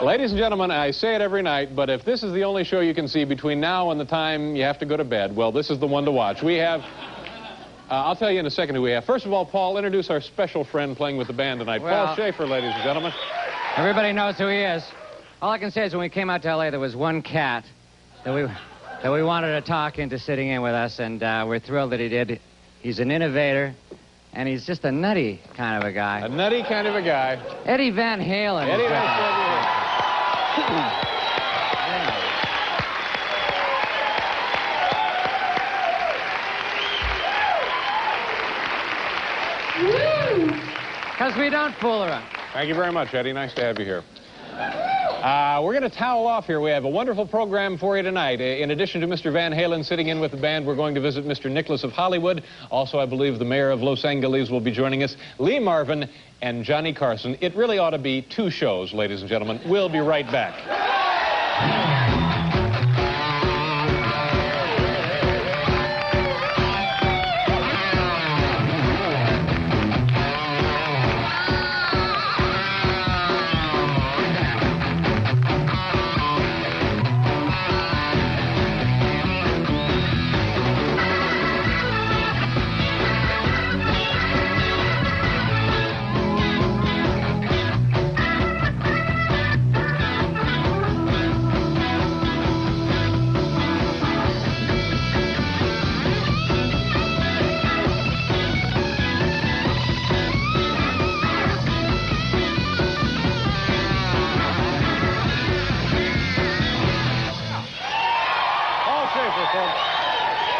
Ladies and gentlemen, I say it every night, but if this is the only show you can see between now and the time you have to go to bed, well, this is the one to watch. We have, I'll tell you in a second who we have. First of all, Paul, introduce our special friend playing with the band tonight. Well, Paul Schaefer, ladies and gentlemen. Everybody knows who he is. All I can say is when we came out to L.A., there was one cat that we wanted to talk into sitting in with us, and we're thrilled that he did. He's an innovator, and he's just a nutty kind of a guy. A nutty kind of a guy. Eddie Van Halen. Eddie Van Halen. Because we don't fool around. Thank you very much, Eddie. Nice to have you here. We're going to towel off here. We have a wonderful program for you tonight. In addition to Mr. Van Halen sitting in with the band, we're going to visit Mr. Nicholas of Hollywood. Also, I believe the mayor of Los Angeles will be joining us, Lee Marvin and Johnny Carson. It really ought to be two shows, ladies and gentlemen. We'll be right back.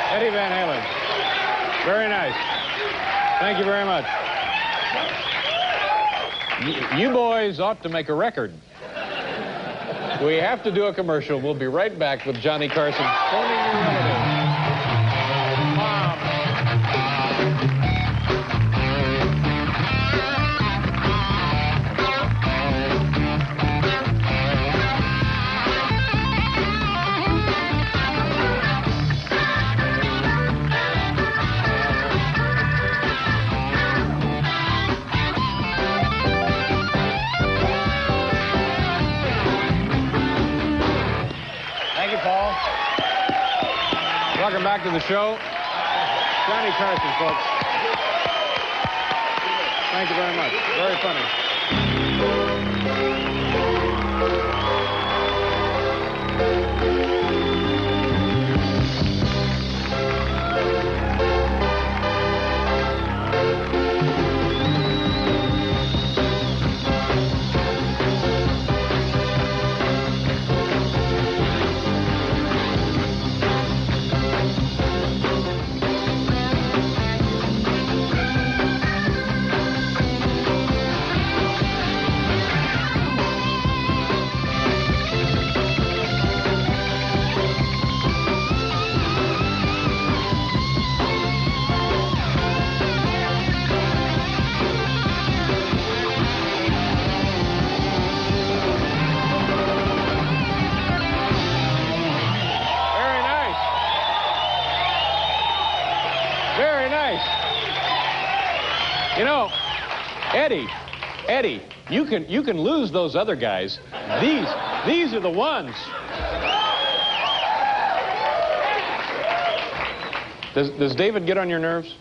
Eddie Van Halen. Very nice. Thank you very much. You boys ought to make a record. We have to do a commercial. We'll be right back with Johnny Carson. Phoning your relative. Mom. Welcome back to the show. Johnny Carson, folks. Thank you very much. Very funny. You know, Eddie, you can lose those other guys. These are the ones. Does David get on your nerves?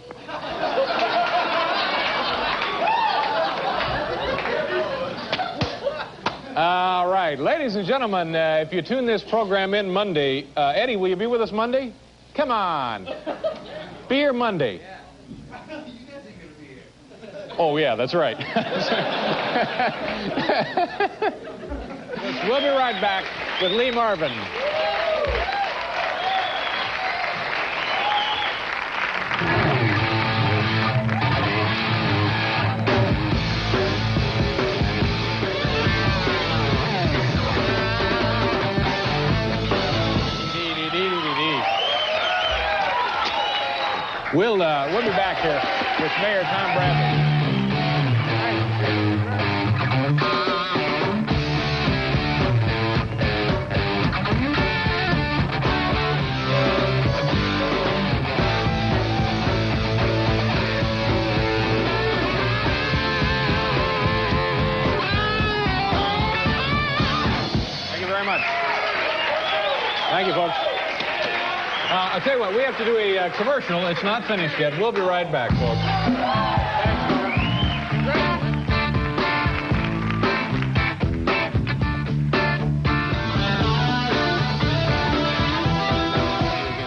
All right, ladies and gentlemen, if you tune this program in Monday, Eddie, will you be with us Monday? Come on. Be here Monday. Oh, yeah, that's right. We'll be right back with Lee Marvin. We'll be back here with Mayor Tom Bradley. Thank you, folks. I'll tell you what, we have to do a commercial. It's not finished yet. We'll be right back, folks.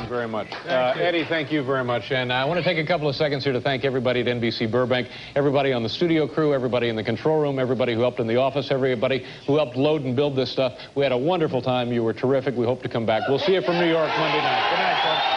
Very much. Eddie, thank you very much. And I want to take a couple of seconds here to thank everybody at NBC Burbank, everybody on the studio crew, everybody in the control room, everybody who helped in the office, everybody who helped load and build this stuff. We had a wonderful time. You were terrific. We hope to come back. We'll see you from New York Monday night. Good night, folks.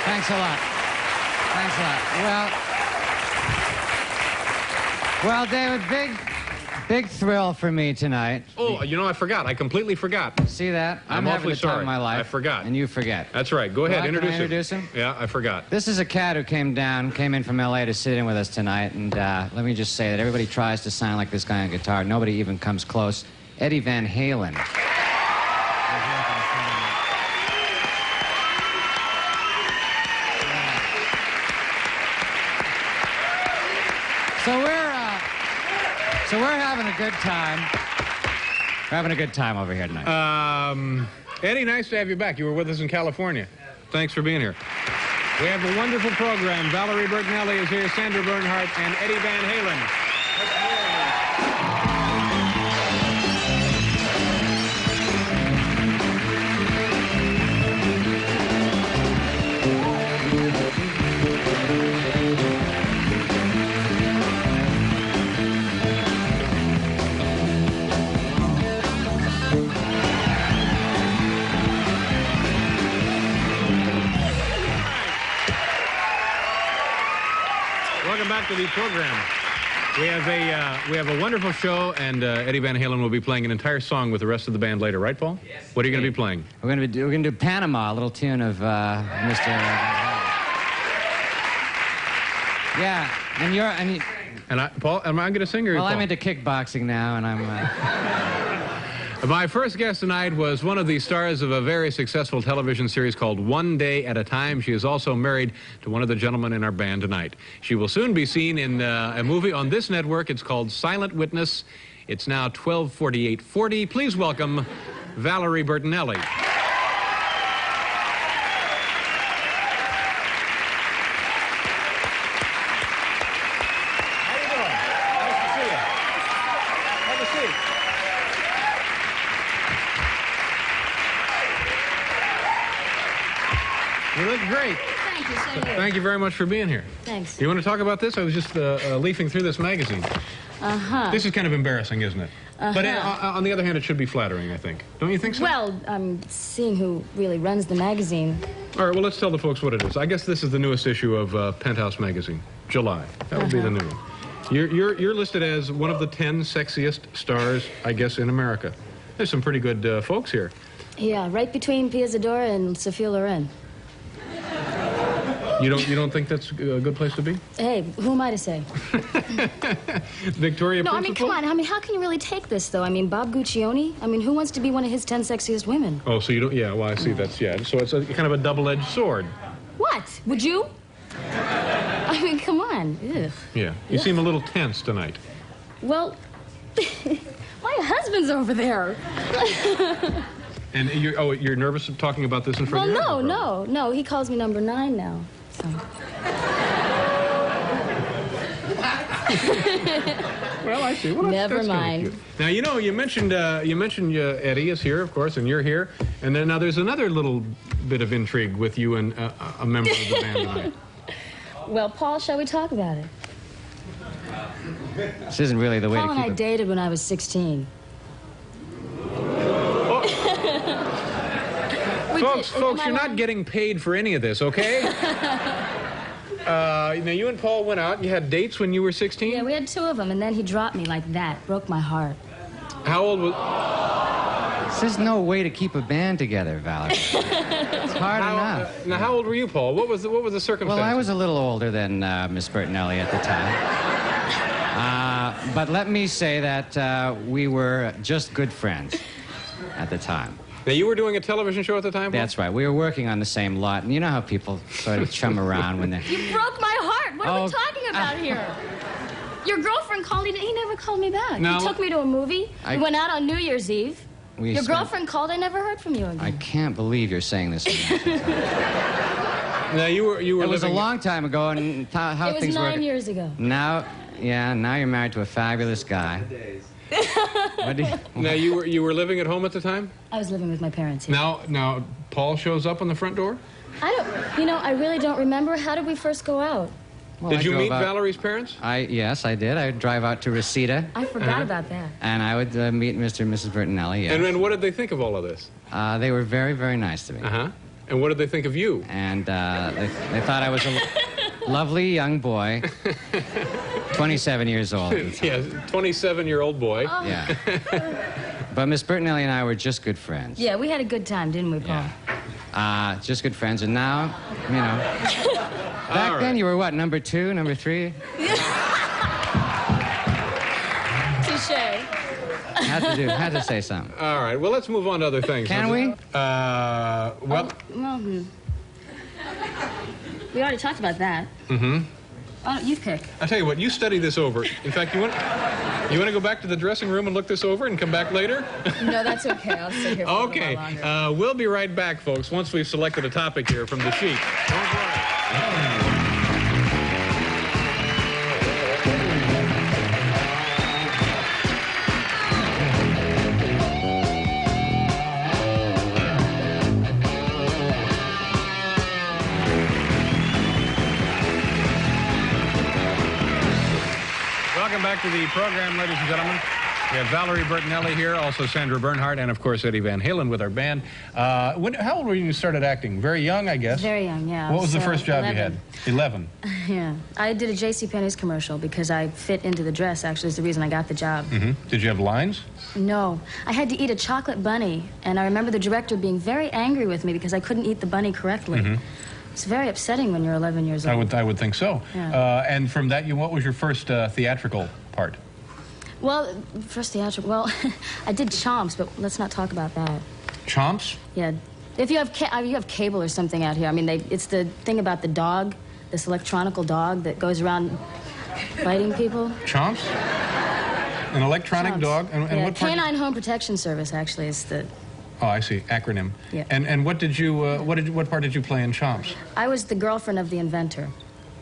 Thanks a lot. Thanks a lot. Well, David, big thrill for me tonight. Oh, you know, I forgot. I completely forgot. See that? I'm having awfully the time sorry. of my life. I forgot. And you forget. That's right. Go ahead. Can I introduce him? Yeah, I forgot. This is a cat who came in from L.A. to sit in with us tonight. And let me just say that everybody tries to sound like this guy on guitar. Nobody even comes close. Eddie Van Halen. So we're having a good time. We're having a good time over here tonight. Eddie, nice to have you back. You were with us in California. Thanks for being here. We have a wonderful program. Valerie Bertinelli is here, Sandra Bernhardt, and Eddie Van Halen. Welcome back to the program. We have a wonderful show, and Eddie Van Halen will be playing an entire song with the rest of the band later, right, Paul? Yes. What are you going to be playing? We're going to do Panama, a little tune of Mr. Yeah, Paul, am I going to sing or? Well, Paul? I'm into kickboxing now, and I'm. My first guest tonight was one of the stars of a very successful television series called One Day at a Time. She is also married to one of the gentlemen in our band tonight. She will soon be seen in a movie on this network. It's called Silent Witness. It's now 12:48:40. Please welcome Valerie Bertinelli. How you doing? Nice to see you. Have a seat. You look great. Thank you, so do you. Thank you very much for being here. Thanks. You want to talk about this? I was just leafing through this magazine. This is kind of embarrassing, isn't it? But on the other hand, it should be flattering, I think. Don't you think so? Well, I'm seeing who really runs the magazine. All right, well, let's tell the folks what it is. I guess this is the newest issue of Penthouse magazine, July. That would be the new one. You're listed as one of the 10 sexiest stars, I guess, in America. There's some pretty good folks here. Yeah, right between Pia Zadora and Sophia Loren. You don't think that's a good place to be? Hey, who am I to say? Victoria No, Principal? I mean, come on. I mean, how can you really take this, though? I mean, Bob Guccione? I mean, who wants to be one of his 10 sexiest women? Oh, so you don't... Yeah, well, I see. That's... Yeah, so it's a kind of a double-edged sword. What? Would you? I mean, come on. Ugh. Yeah. You seem a little tense tonight. Well, my husband's over there. And you're nervous of talking about this in front of you? Well, no. He calls me number 9 now. So. Well, I see. Well, Never mind. Cute. Now, you know, you mentioned Eddie is here, of course, and you're here. And then now there's another little bit of intrigue with you and a member of the band tonight. Well, Paul, shall we talk about it? This isn't really the way Paul to and keep I dated when I was 16. Folks, you're not getting paid for any of this, okay? Now, you and Paul went out. You had dates when you were 16? Yeah, we had 2 of them, and then he dropped me like that. Broke my heart. How old was... There's no way to keep a band together, Valerie. It's hard enough. Now, how old were you, Paul? What was the circumstance? Well, I was a little older than Miss Bertinelli at the time. But let me say that we were just good friends at the time. Now, you were doing a television show at the time, Paul? That's right. We were working on the same lot, and you know how people sort of chum around when they're... You broke my heart. What are we talking about here? Your girlfriend called me. He never called me back. No, he took me to a movie. We went out on New Year's Eve. Your girlfriend called. I never heard from you again. I can't believe you're saying this. Now, you were It was a long time ago, and how things were... It was 9 years ago. Now you're married to a fabulous guy. Now, you were living at home at the time? I was living with my parents. Yeah. Now, Paul shows up on the front door? I really don't remember. How did we first go out? Well, did you meet Valerie's parents? Yes, I did. I would drive out to Reseda. I forgot about that. And I would meet Mr. and Mrs. Bertinelli, yes. And what did they think of all of this? They were very, very nice to me. And what did they think of you? And they thought I was a lovely young boy, 27 years old. Yes, 27-year-old boy. Oh. Yeah. But Miss Bertinelli and I were just good friends. Yeah, we had a good time, didn't we, Paul? Yeah. Just good friends. And now, you know, back then you were what, number 2, number 3? Touché. Had to say something. All right, well, let's move on to other things. Can we? We already talked about that. Oh, you pick. I'll tell you what, you study this over. In fact, you want to go back to the dressing room and look this over and come back later? No, that's okay. I'll sit here for a little while longer. We'll be right back, folks, once we've selected a topic here from the sheet. Don't worry. Welcome back to the program, ladies and gentlemen. We have Valerie Bertinelli here, also Sandra Bernhardt, and, of course, Eddie Van Halen with our band. How old were you when you started acting? Very young, I guess? Very young, yeah. What was the first job 11. You had? 11. Yeah. I did a JCPenney's commercial because I fit into the dress, actually, is the reason I got the job. Did you have lines? No. I had to eat a chocolate bunny, and I remember the director being very angry with me because I couldn't eat the bunny correctly. It's very upsetting when you're 11 years old. I would think so. Yeah. And from that, what was your first theatrical part? Well, first theatrical, well, I did Chomps, but let's not talk about that. Chomps? Yeah. If you have cable or something out here, I mean, it's the thing about the dog, this electronical dog that goes around biting people. Chomps? An electronic Chomps. dog? And yeah, what part? Canine Home Protection Service, actually, is the... Oh, I see. Acronym. Yeah. And what did you, what part did you play in Chomps? I was the girlfriend of the inventor.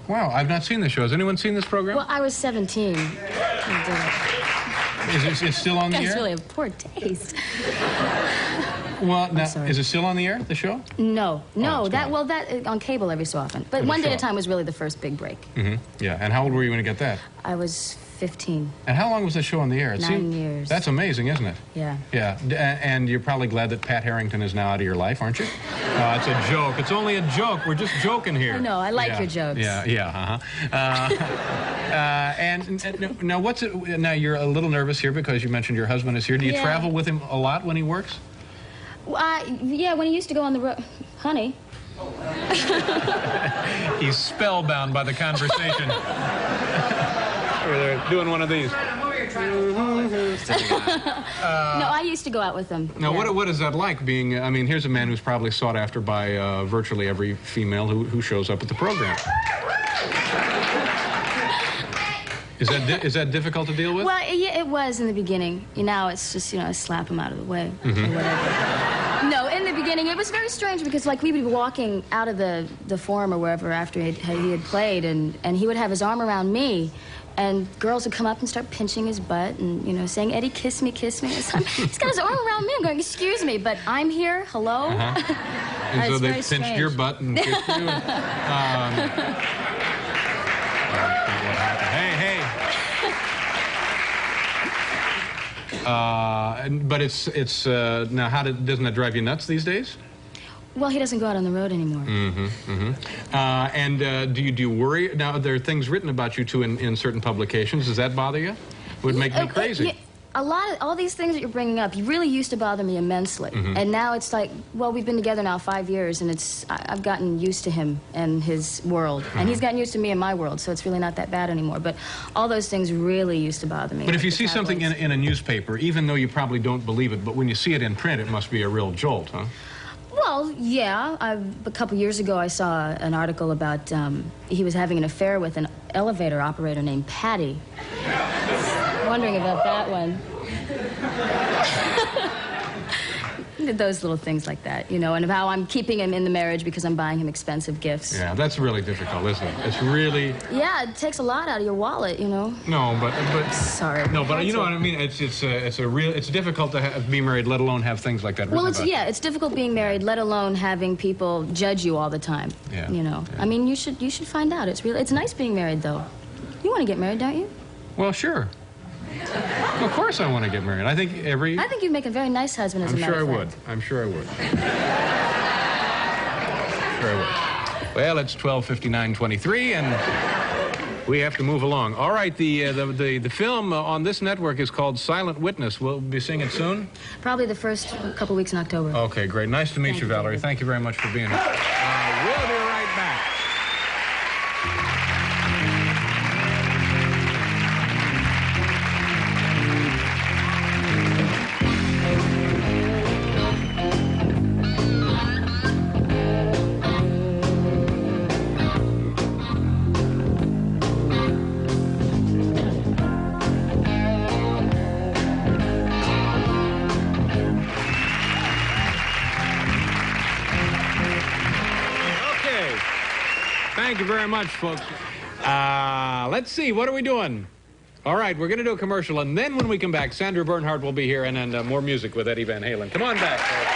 Wow, I've not seen this show. Has anyone seen this program? Well, I was 17. Is it still on the air? That's really a poor taste. Well, now, is it still on the air, the show? No, Oh, that on cable every so often. But One Day at a Time was really the first big break. Yeah, and how old were you when you got that? I was 15. And how long was the show on the air? 9 years. That's amazing, isn't it? Yeah. Yeah, and you're probably glad that Pat Harrington is now out of your life, aren't you? It's a joke. It's only a joke. We're just joking here. I know. I like your jokes. Yeah. And now, now you're a little nervous here because you mentioned your husband is here. Do you travel with him a lot when he works? Yeah, when he used to go on the road. Honey. He's spellbound by the conversation. They're doing one of these. No, I used to go out with him. Now, what is that like being, I mean, here's a man who's probably sought after by virtually every female who shows up at the program. Is that difficult to deal with? Well, yeah, it was in the beginning. Now it's just, I slap him out of the way or whatever. No, in the beginning, it was very strange because, like, we would be walking out of the forum or wherever after he had played, and he would have his arm around me, And girls would come up and start pinching his butt and, you know, saying, Eddie, kiss me, kiss me. He's got his arm around me. I'm going, excuse me, but I'm here. Hello? And so they pinched your butt and kissed you? Hey. But it's now, doesn't that drive you nuts these days? Well, he doesn't go out on the road anymore. And do you worry? Now, there are things written about you, too, in certain publications. Does that bother you? It would make me crazy. All these things that you're bringing up, really used to bother me immensely. And now it's like, well, we've been together now 5 years, and I've gotten used to him and his world. And he's gotten used to me and my world, so it's really not that bad anymore. But all those things really used to bother me. But if you see something in a newspaper, even though you probably don't believe it, but when you see it in print, it must be a real jolt, huh? Well, yeah. A couple years ago, I saw an article about he was having an affair with an elevator operator named Patty. Wondering about that one. Those little things like that, you know, and how I'm keeping him in the marriage because I'm buying him expensive gifts. Yeah, that's really difficult, isn't it? It's really... Yeah, it takes a lot out of your wallet, you know. No, but sorry. No, but you know what I mean. It's difficult to be married, let alone have things like that. Well, it's difficult being married, let alone having people judge you all the time. Yeah. You know. Yeah. I mean, you should find out. It's nice being married, though. You want to get married, don't you? Well, sure. Of course I want to get married. I think you'd make a very nice husband, as a matter of fact. I'm sure I would. Well, it's 12:59:23, and we have to move along. All right, the film on this network is called Silent Witness. We'll be seeing it soon? Probably the first couple weeks in October. Okay, great. Nice to meet you, Valerie. Thank you very much for being here. We'll be right back. Thank you very much, folks. Let's see, what are we doing? All right, we're going to do a commercial, and then when we come back, Sandra Bernhardt will be here, and then more music with Eddie Van Halen. Come on back, folks.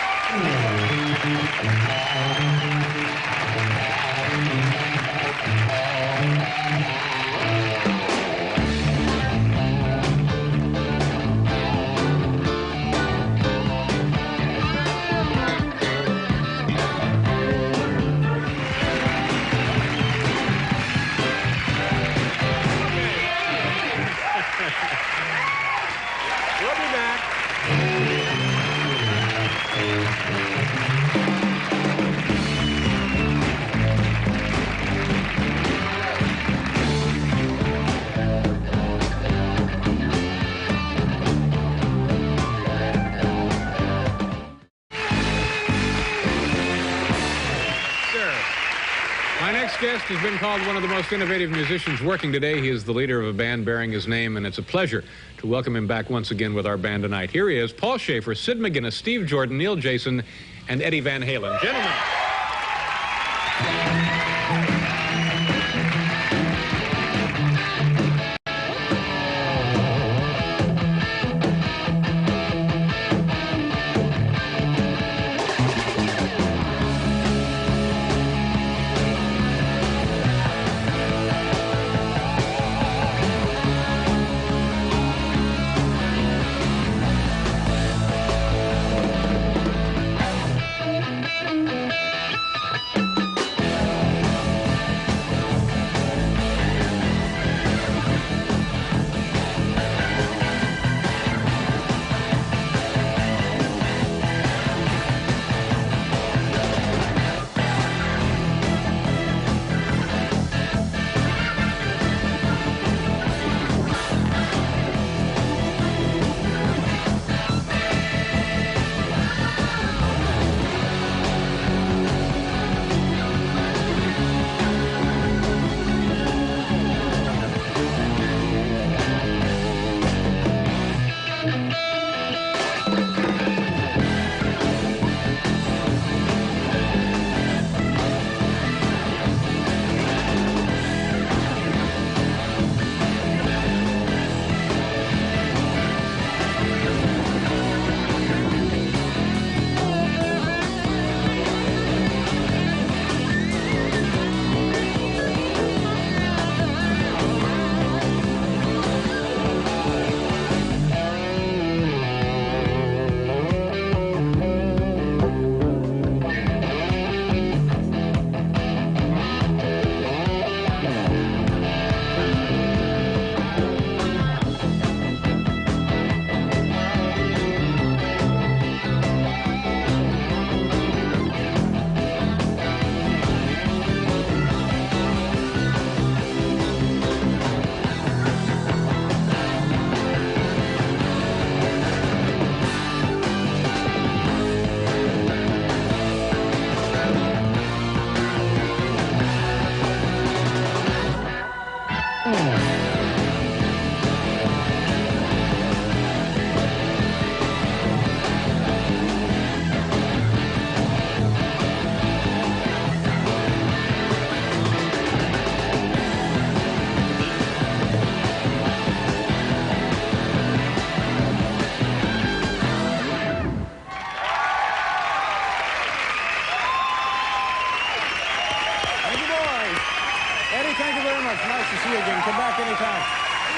We'll be back. My next guest has been called one of the most innovative musicians working today. He is the leader of a band bearing his name, and it's a pleasure to welcome him back once again with our band tonight. Here he is, Paul Schaefer, Sid McGuinness, Steve Jordan, Neil Jason, and Eddie Van Halen. Gentlemen.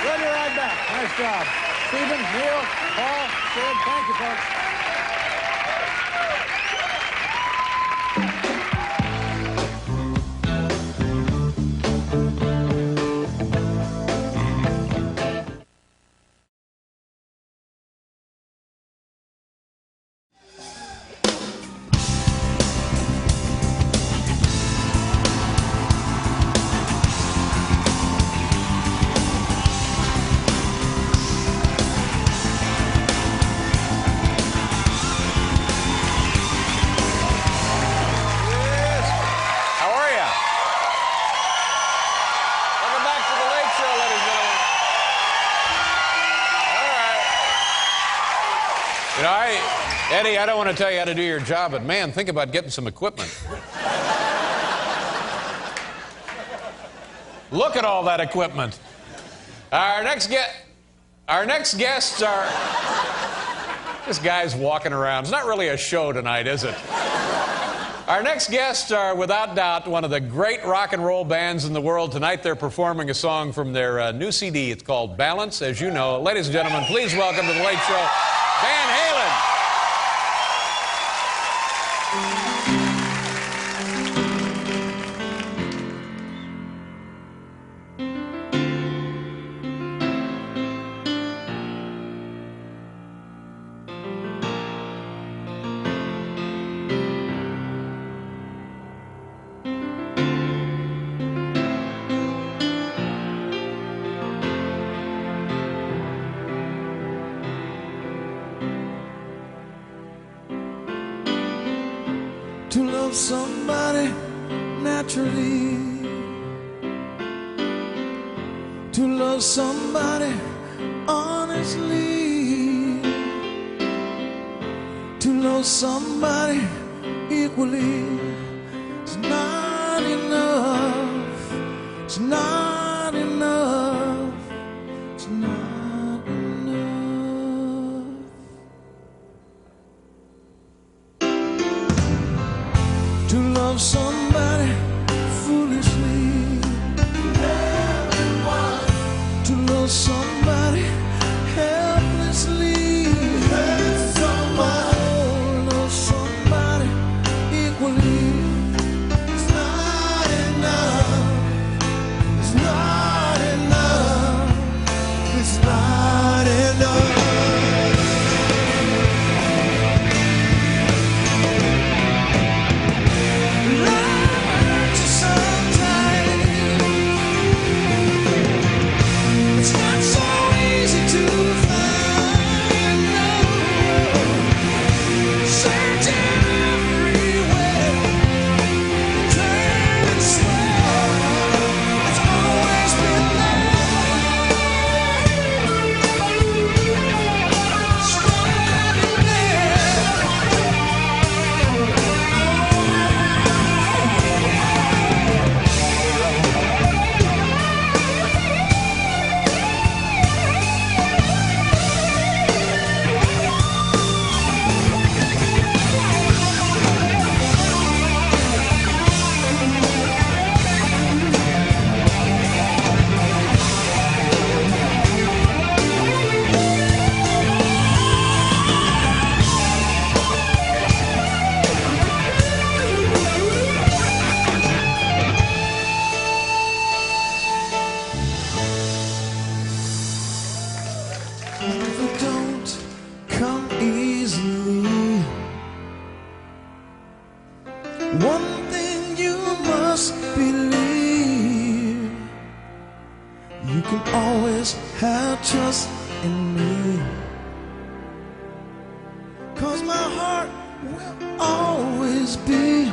We'll be right back. Nice job. Stephen, Neil, Paul, Sid, thank you, folks. Eddie, I don't want to tell you how to do your job, but man, think about getting some equipment. Look at all that equipment. Our next guests are... This guy's walking around. It's not really a show tonight, is it? Our next guests are, without doubt, one of the great rock and roll bands in the world. Tonight they're performing a song from their new CD. It's called Balance, as you know. Ladies and gentlemen, please welcome to The Late Show, Van Halen. To love somebody naturally, to love somebody honestly, to love somebody equally. It's not enough, it's not enough, it's not enough. To love somebody foolishly, to love somebody helplessly, to love somebody equally. It's not enough, it's not enough, it's not enough. One thing you must believe, you can always have trust in me, 'cause my heart will always be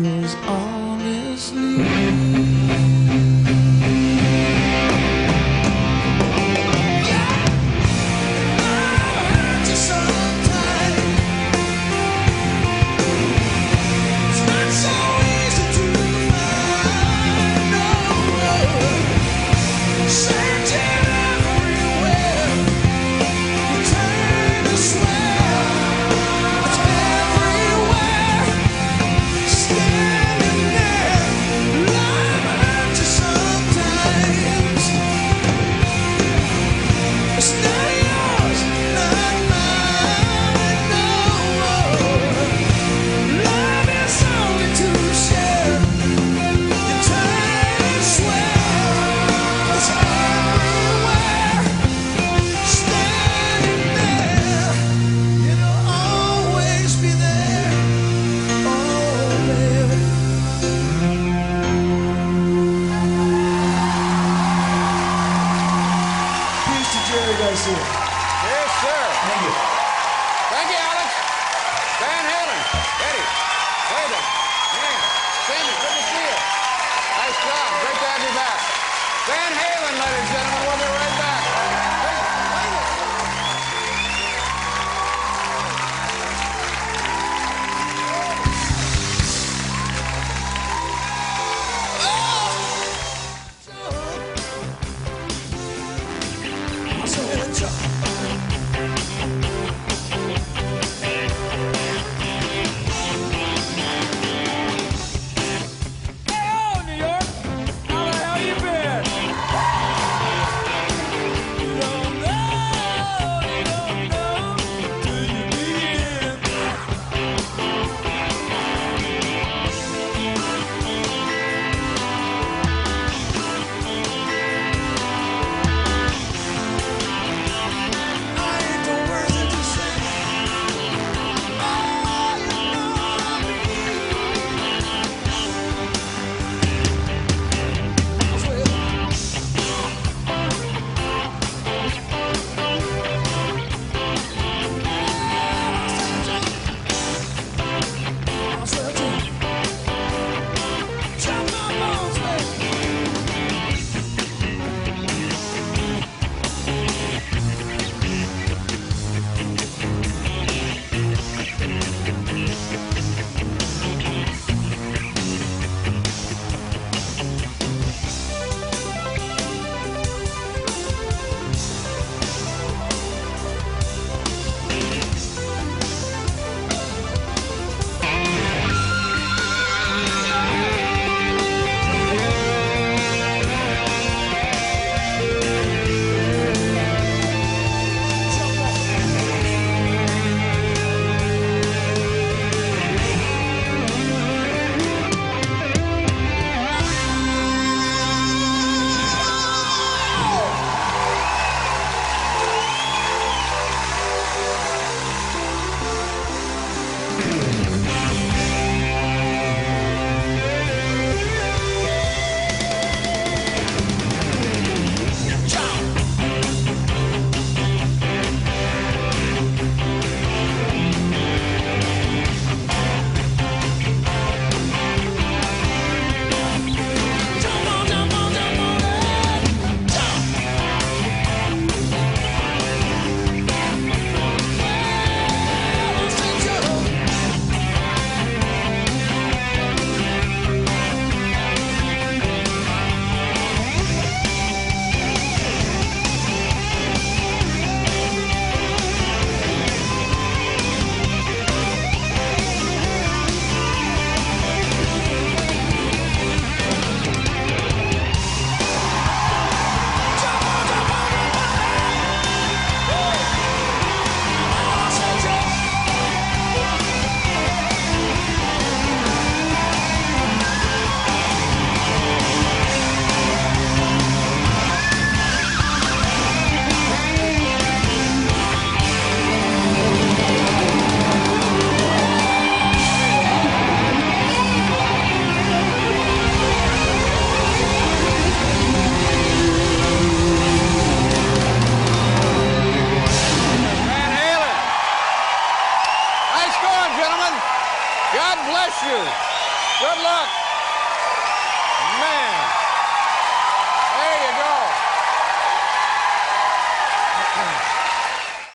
yours honestly. place here. Yes, sir. Thank you. Thank you, Alex. Van Halen. Eddie. David. Man. Sammy, good to see you. Nice job. Great to have you back. Van Halen, ladies and gentlemen. We'll be